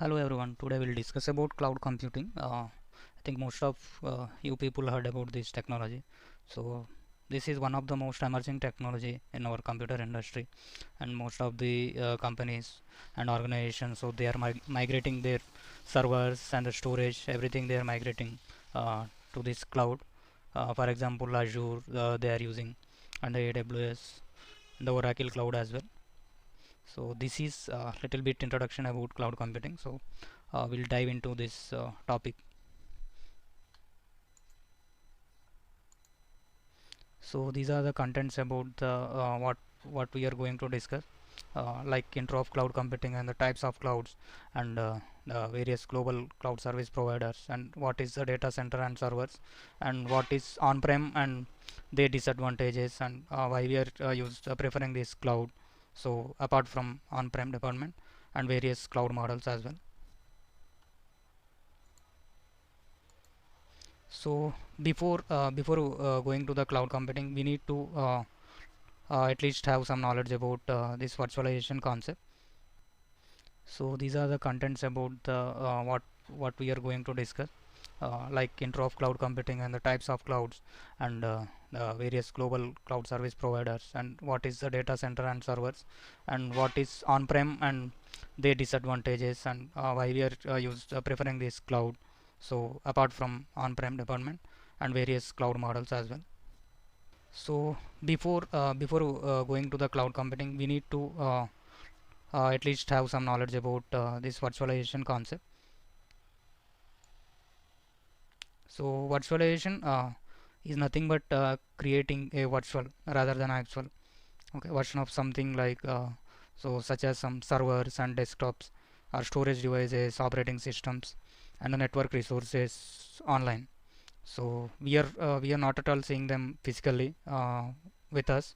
Hello everyone, today we'll discuss about cloud computing. I think most of you people heard about this technology. So this is one of the most emerging technology in our computer industry, and most of the companies and organizations, so they are migrating their servers and the storage, everything they are migrating to this cloud. For example, Azure they are using, and the AWS, the Oracle cloud as well. So this is a little bit introduction about cloud computing. So we'll dive into this topic. So these are the contents about the what we are going to discuss, like intro of cloud computing and the types of clouds, and the various global cloud service providers, and what is the data center and servers, and what is on-prem and their disadvantages, and why we are preferring this cloud. So apart from on-prem deployment and various cloud models as well. So before going to the cloud computing, we need to at least have some knowledge about this virtualization concept. So these are the contents about the what we are going to discuss, like intro of cloud computing and the types of clouds, and the various global cloud service providers, and what is the data center and servers, and what is on-prem and their disadvantages, and why we are preferring this cloud. So apart from on-prem deployment and various cloud models as well. So before going to the cloud computing, we need to at least have some knowledge about this virtualization concept. So virtualization is nothing but creating a virtual rather than actual, okay, version of something, like so such as some servers and desktops, or storage devices, operating systems, and the network resources online. So we are not at all seeing them physically with us.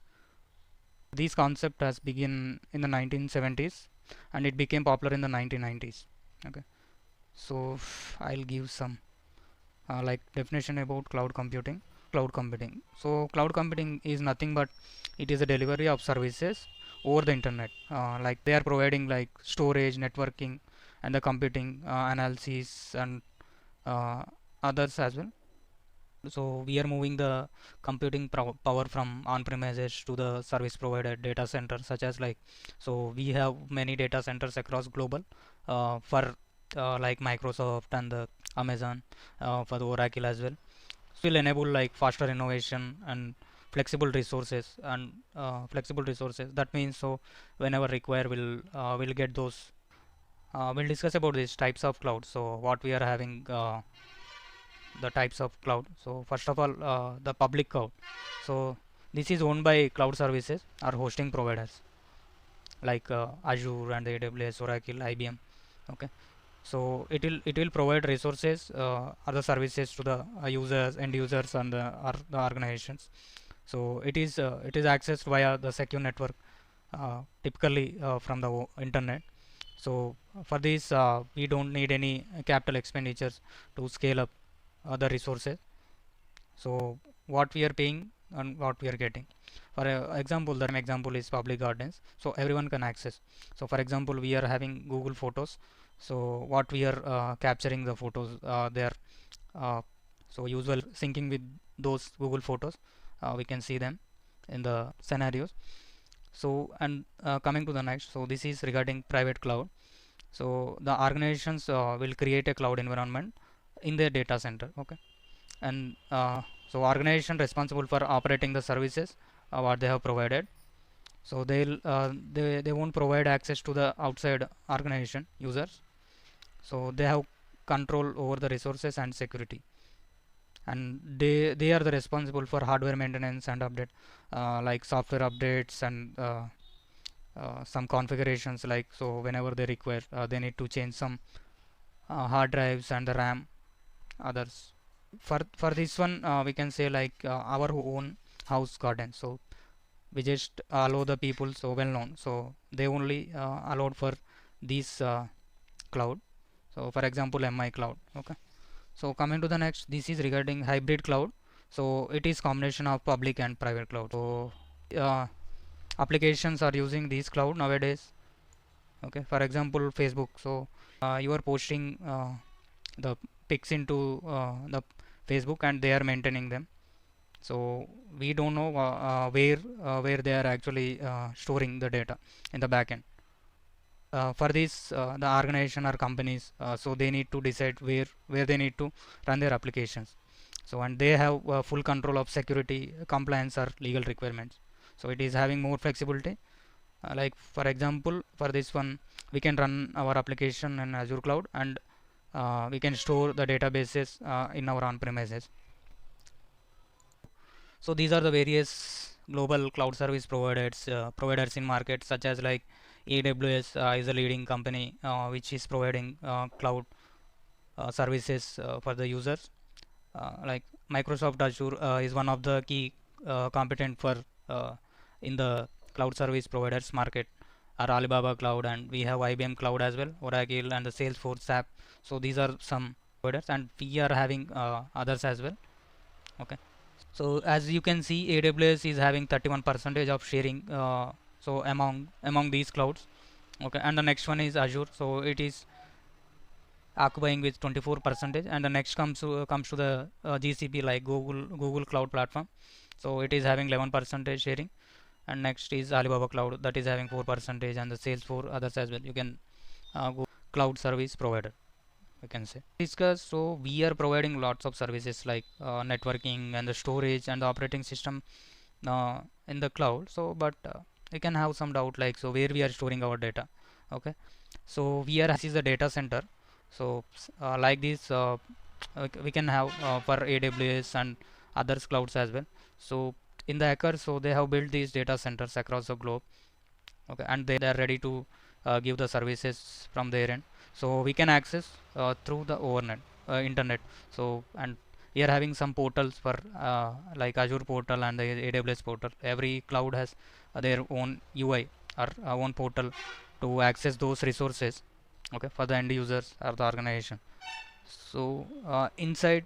This concept has begun in the 1970s, and it became popular in the 1990s. Okay, so I'll give some like definition about cloud computing. So cloud computing is nothing but it is a delivery of services over the internet. Like they are providing like storage, networking, and the computing analysis, and uh, others as well. So we are moving the computing power from on-premises to the service provider data center, such as like, so we have many data centers across global for like Microsoft and the Amazon, for the Oracle as well. So will enable like faster innovation and flexible resources. That means, so whenever require, we'll get those. We'll discuss about these types of cloud. So what we are having, the types of cloud. So first of all, the public cloud. So this is owned by cloud services or hosting providers like Azure and AWS, Oracle, IBM. Okay, so it will provide resources, other services to the users, end users, and the organizations. So it is accessed via the secure network, typically from the internet. So for this, we don't need any capital expenditures to scale up the resources. So what we are paying and what we are getting. For example, the example is public gardens, so everyone can access. So for example, we are having Google Photos. So what we are capturing the photos there. Uh, so usual syncing with those Google Photos, we can see them in the scenarios. So and coming to the next, so this is regarding private cloud. So the organizations will create a cloud environment in their data center. Okay, and so organization responsible for operating the services what they have provided. So they won't provide access to the outside organization users. So they have control over the resources and security, and they are the responsible for hardware maintenance and update, like software updates, and some configurations, like, so whenever they require, they need to change some hard drives and the RAM, others. For this one, we can say like our own house garden. So we just allow the people, so well known, so they only allowed for these cloud. So for example, mi cloud. Okay, so coming to the next, this is regarding hybrid cloud. So it is combination of public and private cloud. So many applications are using this cloud nowadays. Okay, for example, Facebook. So you are posting the pics into the Facebook and they are maintaining them. So we don't know where they are actually storing the data in the backend. For this, the organization or companies, so they need to decide where they need to run their applications. So and they have full control of security, compliance, or legal requirements. So it is having more flexibility. Like for example, for this one, we can run our application in Azure cloud, and we can store the databases in our on-premises. So these are the various global cloud service providers in market, such as like AWS is a leading company which is providing cloud services for the users. Like Microsoft Azure is one of the key competent for in the cloud service providers market, or Alibaba Cloud, and we have IBM Cloud as well, Oracle, and the Salesforce SAP. So these are some providers, and we are having others as well. Okay. So as you can see, AWS is having 31% of sharing. So among these clouds. Okay, and the next one is Azure. So it is occupying with 24%, and the next comes to the GCP, like Google Cloud Platform. So it is having 11% sharing, and next is Alibaba Cloud, that is having 4%, and the Salesforce others as well. You can go cloud service provider, you can say. Discuss. So we are providing lots of services like networking and the storage and the operating system in the cloud. So but you can have some doubt, like, so where we are storing our data. Okay, so we are, this is the data center. So like this we can have for AWS and others clouds as well. So in the hacker, so they have built these data centers across the globe. Okay, and they are ready to give the services from their end. So we can access through the overnet internet. So and we are having some portals for like Azure portal and the AWS portal. Every cloud has their own UI or own portal to access those resources, okay, for the end users or the organization. So inside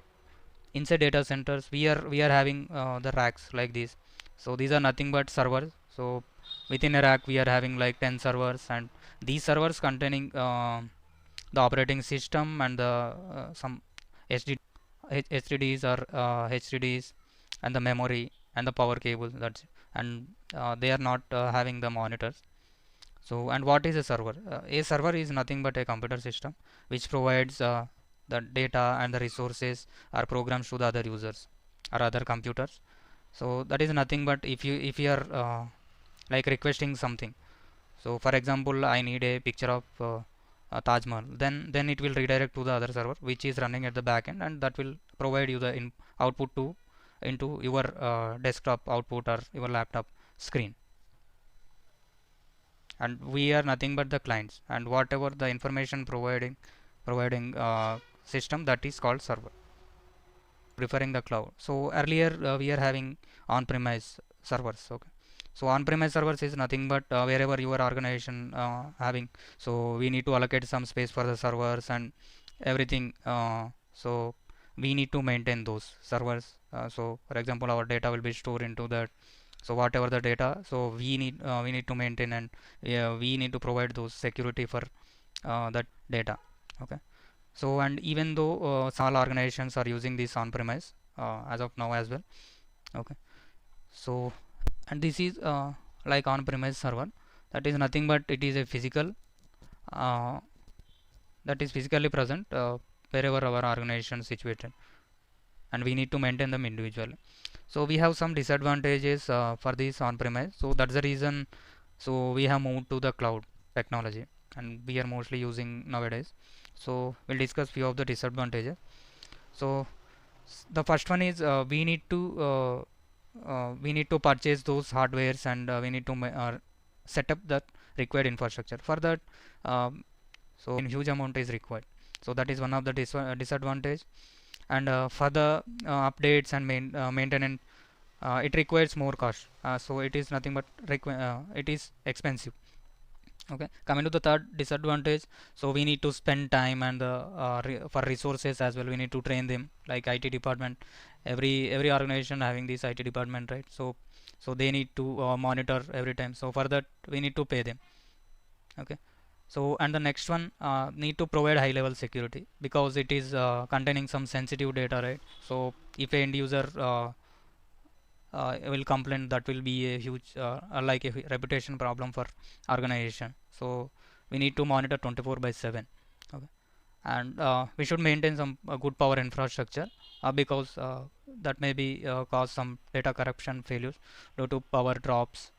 data centers, we are having the racks like this. So these are nothing but servers. So within a rack we are having like 10 servers, and these servers containing the operating system and the some HD, HDDs or HDDs, and the memory and the power cable. That's it. And they are not having the monitors. So and what is a server? A server is nothing but a computer system which provides the data and the resources or programs to the other users or other computers. So that is nothing but if you are like requesting something. So for example, I need a picture of Taj Mahal. Then it will redirect to the other server which is running at the back end, and that will provide you the output to into your desktop output or your laptop screen. And we are nothing but the clients, and whatever the information providing system, that is called server, preferring the cloud. So earlier we are having on-premise servers. Okay, so on-premise servers is nothing but wherever your organization having, so we need to allocate some space for the servers and everything. So we need to maintain those servers. So for example, our data will be stored into that. So whatever the data, so we need to maintain, and we need to provide those security for that data. Okay, so and even though small organizations are using this on premise as of now as well. Okay, so and this is like on premise server, that is nothing but it is a physical uh, that is physically present wherever our organization is situated, and we need to maintain them individually. So we have some disadvantages for this on premise, so that's the reason, so we have moved to the cloud technology, and we are mostly using nowadays. So we'll discuss few of the disadvantages. So the first one is we need to purchase those hardwares, and we need to set up the required infrastructure for that. So a huge amount is required, so that is one of the disadvantage. And for the updates and maintenance, it requires more cost. So it is nothing but it is expensive. Okay, coming to the third disadvantage, so we need to spend time, and for resources as well, we need to train them, like IT department. Every organization having this IT department, right? So they need to monitor every time, so for that we need to pay them. Okay, So and the next one need to provide high level security because it is containing some sensitive data, right? So if a end user will complain, that will be a huge like a reputation problem for organization. So we need to monitor 24 by 7. Okay. And we should maintain some good power infrastructure because that may be cause some data corruption failures due to power drops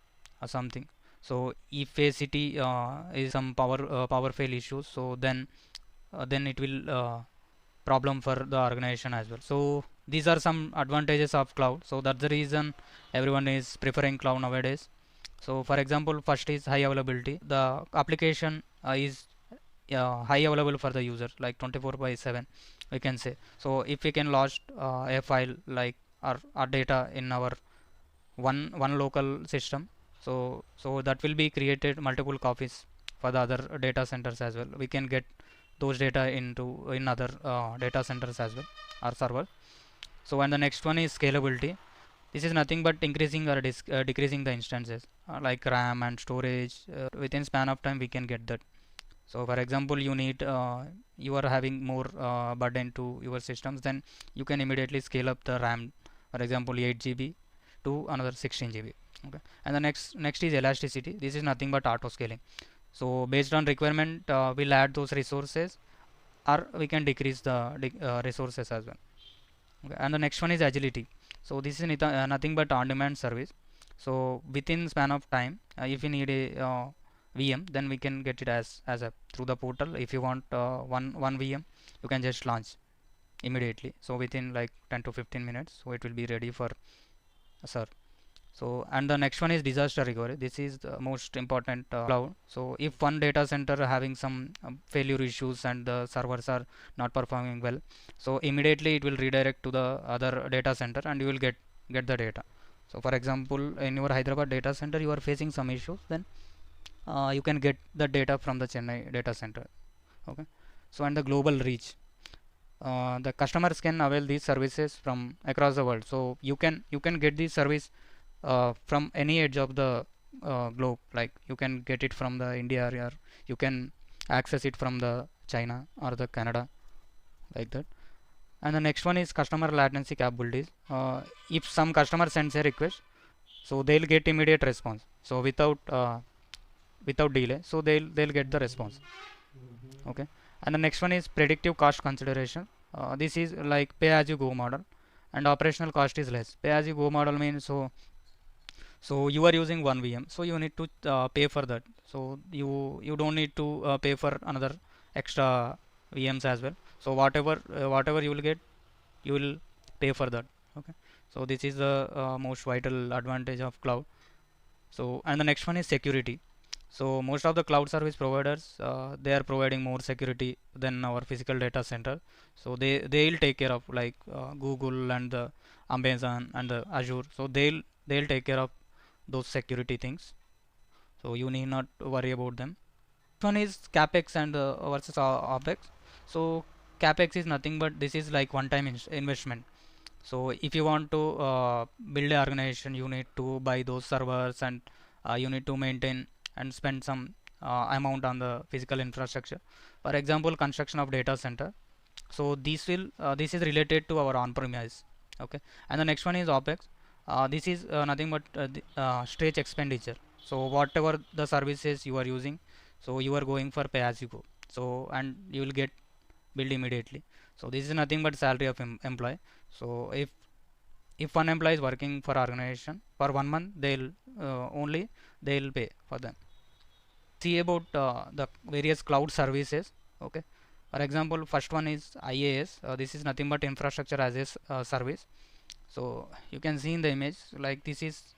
or something. So if a city is some power fail issues, so then it will problem for the organization as well. So these are some advantages of cloud. So that's the reason everyone is preferring cloud nowadays. So for example, first is high availability. The application is high available for the user, like 24 by 7 we can say. So if we can launch a file like our data in our one local system, so that will be created multiple copies for the other data centers as well. We can get those data in other data centers as well, our server. So and the next one is scalability. This is nothing but increasing or decreasing the instances like RAM and storage. Within span of time we can get that. So for example, you are having more burden to your systems, then you can immediately scale up the RAM, for example 8 GB to another 16 GB. Okay. And the next is elasticity. This is nothing but auto scaling. So based on requirement, we'll add those resources, or we can decrease the resources as well. Okay. And the next one is agility. So this is nothing but on-demand service. So within span of time, if you need a VM, then we can get it as a through the portal. If you want one VM, you can just launch immediately. So within like 10 to 15 minutes, so it will be ready for serve. So and the next one is disaster recovery. This is the most important cloud. So if one data center having some failure issues and the servers are not performing well, so immediately it will redirect to the other data center and you will get the data. So for example, in your Hyderabad data center you are facing some issues, then you can get the data from the Chennai data center. Okay. So and the global reach. The customers can avail these services from across the world. So you can get this service from any edge of the globe. Like you can get it from the India, or you can access it from the China or the Canada, like that. And the next one is customer latency capabilities. If some customer sends a request, so they'll get immediate response. So without delay, so they'll get the response. Okay. And the next one is predictive cost consideration. This is like pay as you go model, and operational cost is less. Pay as you go model means so you are using one VM, so you need to pay for that. So you don't need to pay for another extra VMs as well. So whatever you will get, you will pay for that. Okay. So this is the most vital advantage of cloud. So and the next one is security. So most of the cloud service providers they are providing more security than our physical data center. So they'll take care of like Google and the Amazon and the Azure. So they'll take care of those security things. So you need not worry about them. One is capex and versus opex. So capex is nothing but this is like one time investment. So if you want to build an organization, you need to buy those servers, and you need to maintain and spend some amount on the physical infrastructure. For example, construction of data center. So this is related to our on-premise. Okay. And the next one is opex. This is nothing but stretch expenditure. So whatever the services you are using, so you are going for pay as you go. So and you will get billed immediately. So this is nothing but salary of employee. So if one employee is working for organization for 1 month, they'll pay for them. See about the various cloud services. Okay. For example, first one is IaaS. This is nothing but infrastructure as a service. So you can see in the image like this is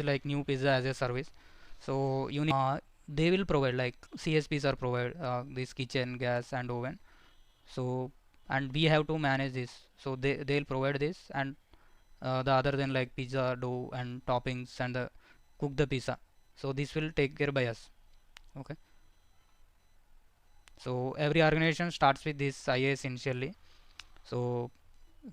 like new pizza as a service. So you need, they will provide like CSPs are provide this kitchen, gas and oven. So and we have to manage this. So they'll provide this, and the other than like pizza dough and toppings and the cook the pizza. So this will take care by us. Okay. So every organization starts with this IaaS initially. So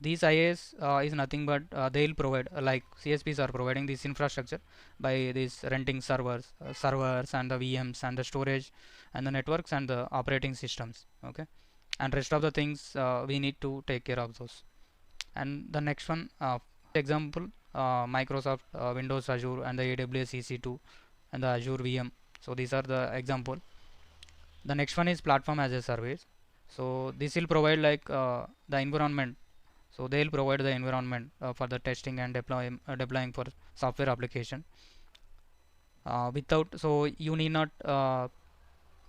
these IaaS is nothing but they'll provide like CSPs are providing this infrastructure by this renting servers and the VMs and the storage and the networks and the operating systems. Okay, and rest of the things we need to take care of those. And the next one, example, Microsoft Windows Azure and the AWS EC2 and the Azure VM. So these are the example. The next one is platform as a service. So this will provide like the environment. So they'll provide the environment for the testing and deploying for software application. Without, so you need not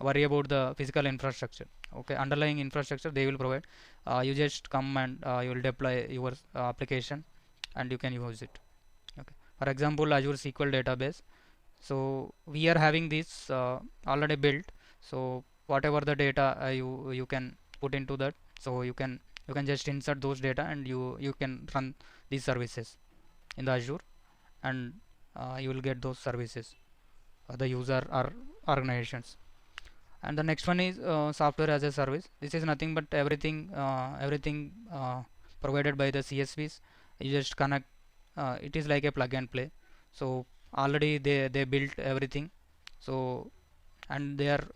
worry about the physical infrastructure. Okay, underlying infrastructure they will provide. You just come and you will deploy your application and you can use it. Okay, for example, Azure SQL database. So we are having this already built. So whatever the data you can put into that, so you can just insert those data and you can run these services in the Azure, and you will get those services the user or organizations. And the next one is software as a service. This is nothing but everything provided by the CSVs. You just connect. It is like a plug and play. So already they built everything. So and they are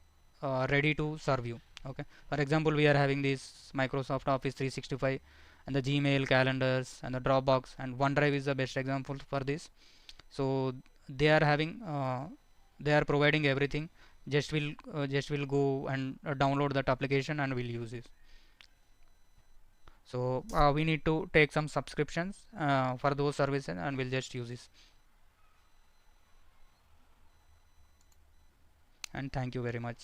ready to serve you. Okay, for example, we are having this Microsoft Office 365 and the Gmail calendars and the Dropbox, and OneDrive is the best example for this. So they are having they are providing everything. Just will go and download that application and will use it. So we need to take some subscriptions for those services and we'll just use this. And thank you very much.